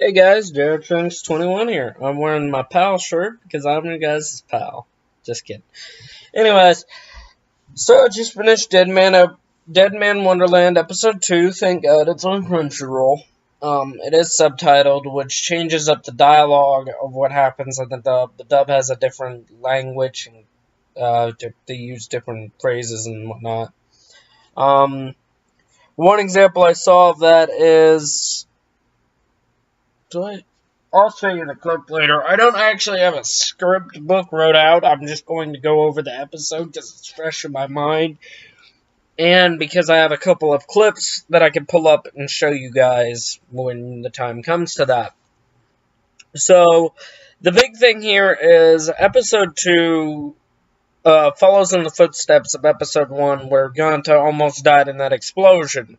Hey guys, Jared Trunks 21 here. I'm wearing my pal shirt because I'm your guys' pal. Just kidding. Anyways, so I just finished Dead Man Wonderland episode 2. Thank God it's on Crunchyroll. It is subtitled, which changes up the dialogue of what happens in the dub. The dub has a different language and they use different phrases and whatnot. One example I saw of that is. I'll show you the clip later. I don't actually have a script book wrote out. I'm just going to go over the episode because it's fresh in my mind. And because I have a couple of clips that I can pull up and show you guys when the time comes to that. So, the big thing here is episode 2 follows in the footsteps of episode 1 where Ganta almost died in that explosion.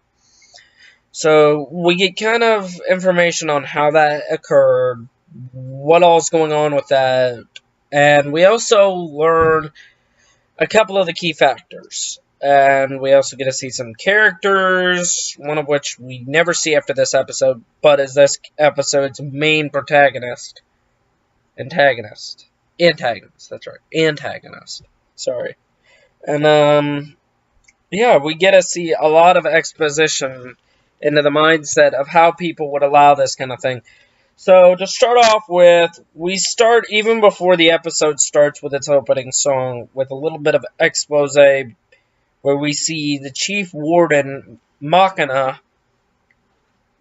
So, we get kind of information on how that occurred, what all's going on with that, and we also learn a couple of the key factors. And we also get to see some characters, one of which we never see after this episode, but is this episode's main protagonist. Antagonist, that's right. Antagonist. Sorry. And, yeah, we get to see a lot of exposition into the mindset of how people would allow this kind of thing. So, to start off with, we start even before the episode starts with its opening song with a little bit of expose where we see the Chief Warden, Machina,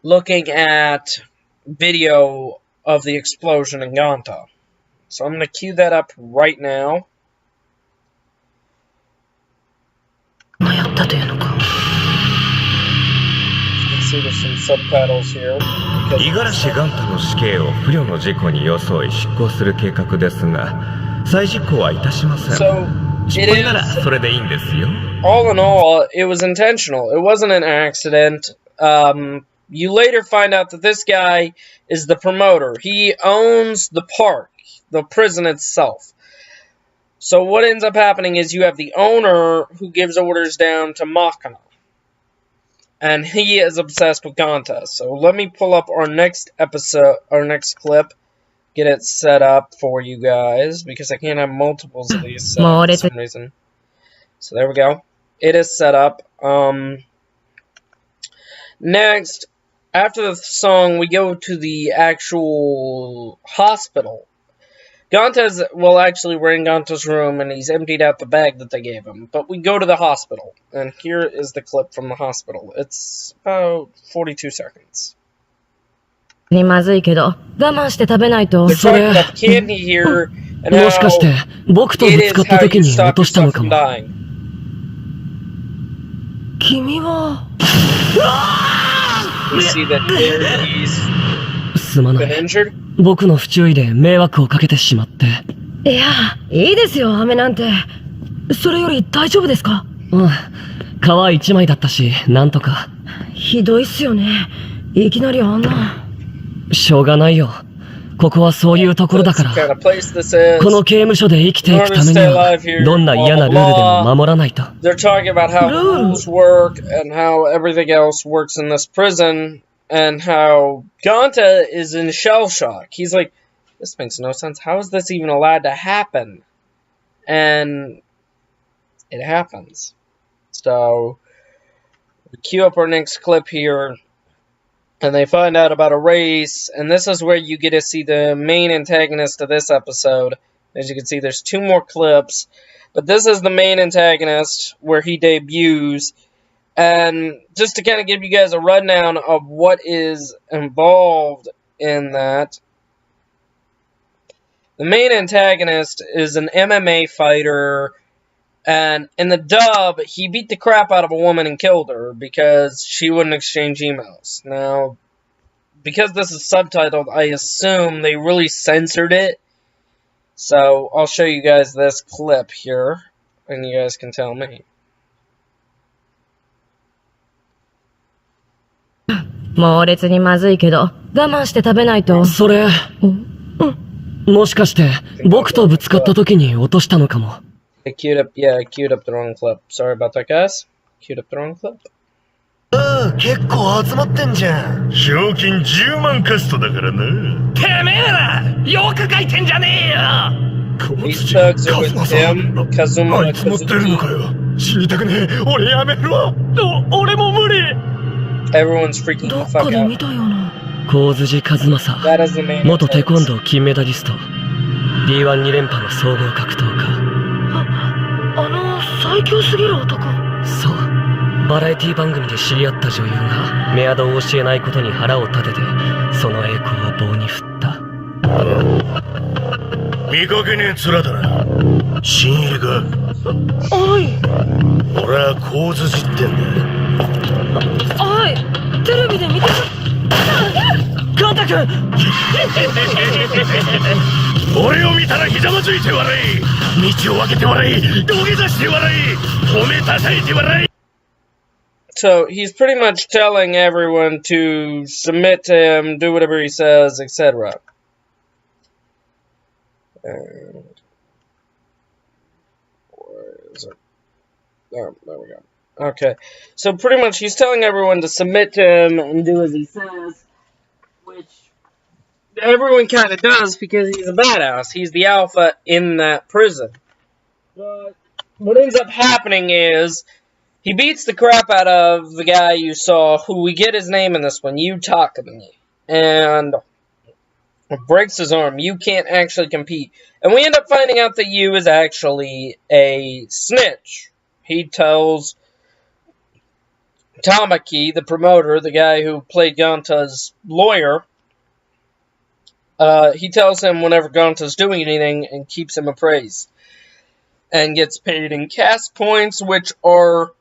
looking at video of the explosion in Ganta. So, I'm going to cue that up right now. See there's some subtitles here. 五十嵐ガンタの死刑を不慮の事故に装い執行する計画ですが、再実行はいたしません。失敗ならそれでいいんですよ。All in all, it was intentional. It wasn't an accident. You later find out that this guy is the promoter. He owns the park, the prison itself. So what ends up happening is you have the owner who gives orders down to Machina. And he is obsessed with Ganta. So let me pull up our next episode, our next clip. Get it set up for you guys. Because I can't have multiples of these for some reason. So there we go. It is set up. Next, after the song, we go to the actual hospital. We're in Ganta's room, and he's emptied out the bag that they gave him. But we go to the hospital, and here is the clip from the hospital. It's about 42 seconds. They're talking about candy here, and how it is how you stop yourself from dying. We see that here he's been injured. 僕の不注意で迷惑をかけてしまって。いや、いいですよ、飴なんて。それより大丈夫ですか？うん。皮一枚だったし、なんとか。ひどいっすよね。いきなりあんな。しょうがないよ。ここはそういうところだから。この刑務所で生きていくためには、どんな嫌なルールでも守らないと。They're talking about how rules work and how everything else works in this prison. And how Ganta is in shell shock. He's like, this makes no sense. How is this even allowed to happen? And it happens. So, we cue up our next clip here. And they find out about a race. And this is where you get to see the main antagonist of this episode. As you can see, there's 2 more clips. But this is the main antagonist where he debuts. And just to kind of give you guys a rundown of what is involved in that, the main antagonist is an MMA fighter, and in the dub, he beat the crap out of a woman and killed her because she wouldn't exchange emails. Now, because this is subtitled, I assume they really censored it, so I'll show you guys this clip here, and you guys can tell me. 猛烈にまずいけど、我慢して食べないと。それ、もしかして、僕とぶつかった時に落としたのかも。I queued up the wrong clip. Sorry about that, guys. Queued up the wrong clip. ああ、結構集まってんじゃん。賞金10万カストだからな。てめえらよく書いてんじゃねえよ。These thugs are with him, Kazuma, あいつ持ってるのかよ。死にたくねえ。俺やめるわ。俺も無理。 Everyone's freaking ど the っ fuck かで out. 見たような。神辻和正 That is the main 元テコン antagonist. ドー金メダリスト D12 連覇の総合格闘家。最強すぎる男。そう、バラエティ番組で知り合った女優がメアドを教えないことに腹を立てて、その栄光を棒に振った。見かけねえ面だな。新入りか。おい、俺は神辻ってんだ。おい、テレビで見てた。カンタ君俺を見たらひざまずいて笑い、道を分けて笑い、土下座して笑い、褒めたたいて笑い。 So he's pretty much telling everyone to submit to him, do whatever he says, etc. And where is it? Oh, there we go. Okay, so pretty much he's telling everyone to submit to him and do as he says, which everyone kind of does because he's a badass. He's the alpha in that prison. But what ends up happening is he beats the crap out of the guy you saw, who we get his name in this one, Yu Takumi, and breaks his arm. Yu can't actually compete. And we end up finding out that Yu is actually a snitch. He tells Tamaki, the promoter, the guy who played Ganta's lawyer, he tells him whenever Ganta's doing anything and keeps him appraised. And gets paid in cast points, which are,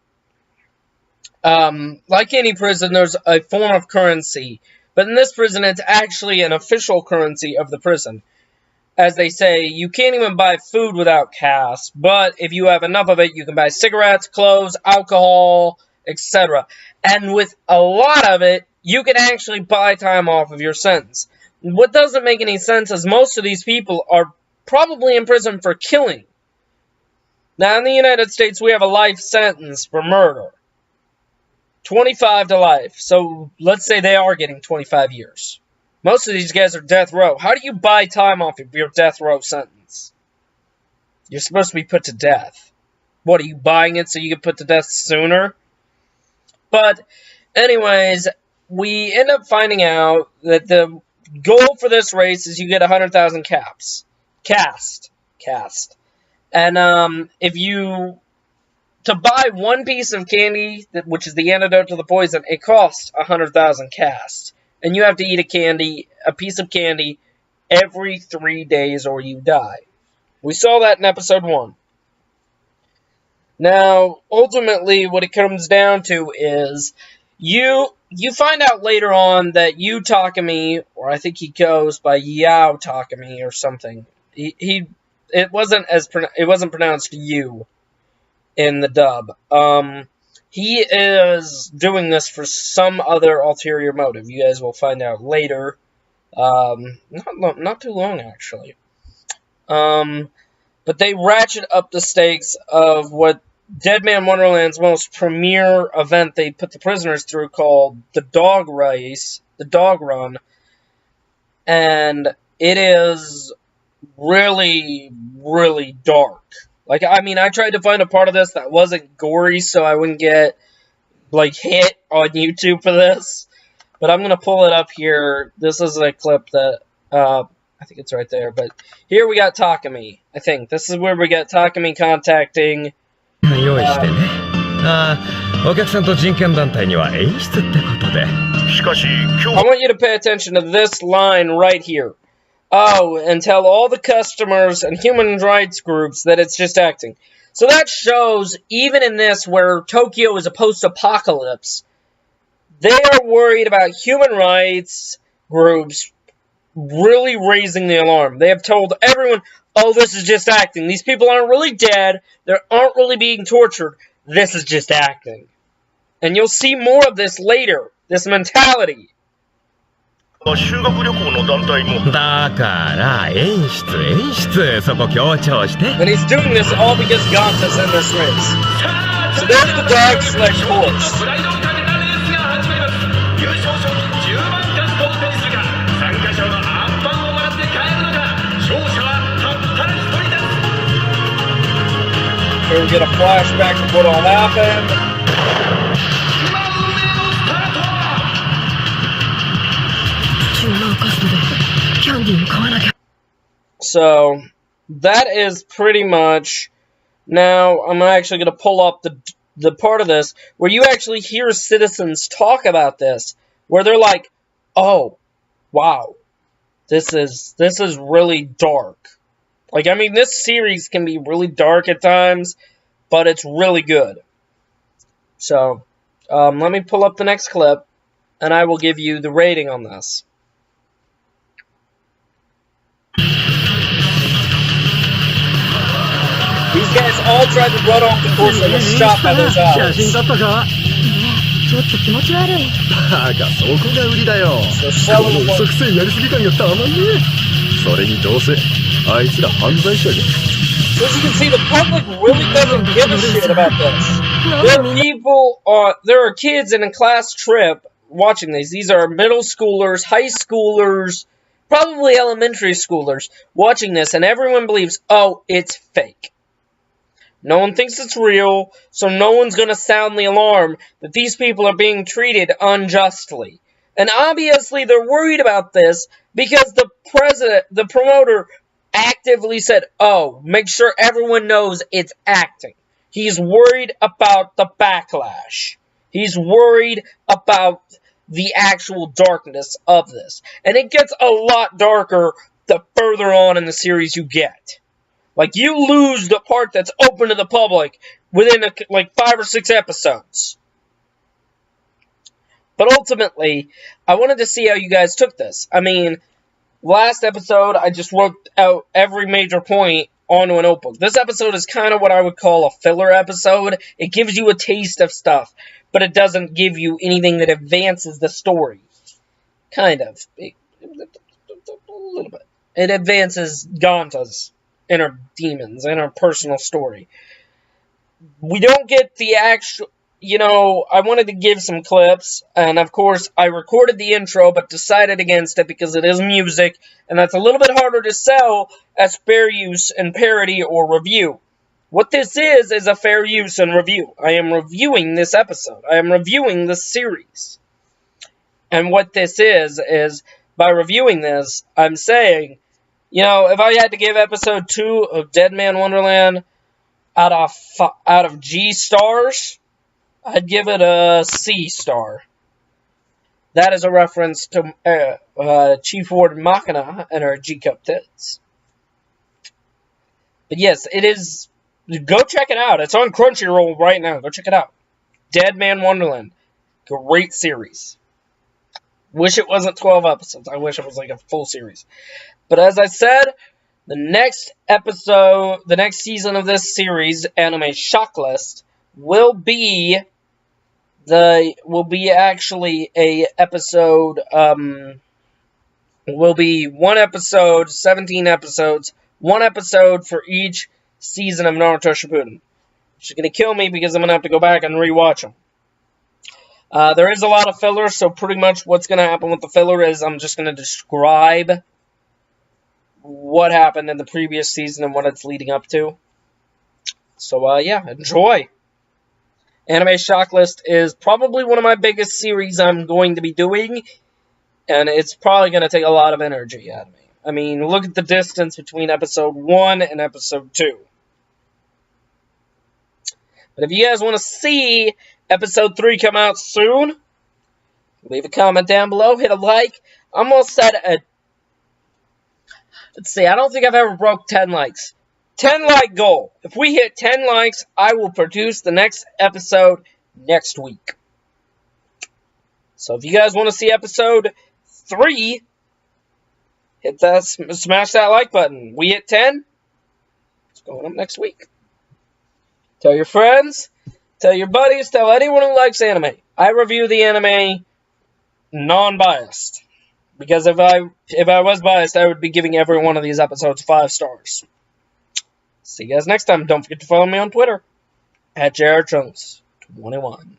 like any prison, there's a form of currency. But in this prison, it's actually an official currency of the prison. As they say, you can't even buy food without cash, but if you have enough of it, you can buy cigarettes, clothes, alcohol, etc. And with a lot of it, you can actually buy time off of your sentence. What doesn't make any sense is most of these people are probably in prison for killing. Now, in the United States, we have a life sentence for murder. 25 to life. So, let's say they are getting 25 years. Most of these guys are death row. How do you buy time off of your death row sentence? You're supposed to be put to death. What, are you buying it so you get put to death sooner? But, anyways, we end up finding out that the goal for this race is you get 100,000 caps. Cast. And, to buy one piece of candy, which is the antidote to the poison, it costs 100,000 cast. And you have to eat a piece of candy, every 3 days or you die. We saw that in episode 1. Now, ultimately, what it comes down to is, you find out later on that Yu Takumi, or I think he goes by Yao Takumi or something. It wasn't pronounced Yu in the dub. He is doing this for some other ulterior motive. You guys will find out later. Not too long, actually. But they ratchet up the stakes of what Dead Man Wonderland's most premier event they put the prisoners through, called the Dog Race, the Dog Run. And it is really, really dark. Like, I mean, I tried to find a part of this that wasn't gory so I wouldn't get, like, hit on YouTube for this. But I'm going to pull it up here. This is a clip that, I think it's right there. But here we got Takumi, I think. This is where we got Takumi contacting... 用意してね。ああ、お客さんと人権団体には演出ってことで。しかし、今日 I want you to pay attention to this line right here. Oh, and tell all the customers and human rights groups that it's just acting. So that shows, even in this, where Tokyo is a post-apocalypse, they are worried about human rights groups really raising the alarm. They have told everyone, oh, this is just acting. These people aren't really dead. They aren't really being tortured. This is just acting. And you'll see more of this later, this mentality. 修学旅行の団体もだから演出そこ強調して And he's doing this all because Ganta's in this race. So there's the dog sled course. Here we get a flashback of what all happened. So, that is pretty much... Now, I'm actually going to pull up the part of this where you actually hear citizens talk about this, where they're like, oh, wow, this is really dark. Like, I mean, this series can be really dark at times, but it's really good. So, let me pull up the next clip, and I will give you the rating on this. These guys all tried to run off the course and were shot by those owls. So as you can see, the public really doesn't give a shit about this. There are kids in a class trip watching these. These are middle schoolers, high schoolers, probably elementary schoolers watching this, and everyone believes, oh, it's fake. No one thinks it's real, so no one's going to sound the alarm that these people are being treated unjustly. And obviously they're worried about this because the promoter actively said, oh, make sure everyone knows it's acting. He's worried about the backlash. He's worried about the actual darkness of this. And it gets a lot darker the further on in the series you get. Like, you lose the part that's open to the public within, like, 5 or 6 episodes. But ultimately, I wanted to see how you guys took this. I mean, last episode, I just wrote out every major point onto a notebook. This episode is kind of what I would call a filler episode. It gives you a taste of stuff, but it doesn't give you anything that advances the story. Kind of. A little bit. It advances Ganta's inner demons, inner personal story. We don't get the actual... You know, I wanted to give some clips, and of course, I recorded the intro, but decided against it because it is music, and that's a little bit harder to sell as fair use and parody or review. What this is a fair use and review. I am reviewing this episode. I am reviewing this series. And what this is by reviewing this, I'm saying... You know, if I had to give episode 2 of Dead Man Wonderland out of G stars, I'd give it a C star. That is a reference to Chief Warden Machina and her G-cup tits. But yes, it is... Go check it out. It's on Crunchyroll right now. Go check it out. Dead Man Wonderland. Great series. Wish it wasn't 12 episodes. I wish it was like a full series. But as I said, the next episode, the next season of this series, Anime Shocklist, will be actually a episode, will be one episode, 17 episodes, one episode for each season of Naruto Shippuden. Which is going to kill me because I'm going to have to go back and rewatch them. There is a lot of filler, so pretty much what's going to happen with the filler is I'm just going to describe what happened in the previous season and what it's leading up to. So, yeah, enjoy. Anime Shocklist is probably one of my biggest series I'm going to be doing, and it's probably going to take a lot of energy out of me. I mean, look at the distance between episode 1 and episode 2. But if you guys want to see episode 3 come out soon, leave a comment down below, hit a like. I'm almost set at... Let's see, I don't think I've ever broke 10 likes. 10 like goal. If we hit 10 likes, I will produce the next episode next week. So if you guys want to see episode 3, hit that, smash that like button. We hit 10, it's going up next week. Tell your friends, tell your buddies, tell anyone who likes anime. I review the anime non-biased. Because if I was biased, I would be giving every one of these episodes 5 stars. See you guys next time. Don't forget to follow me on Twitter, @JRJones21.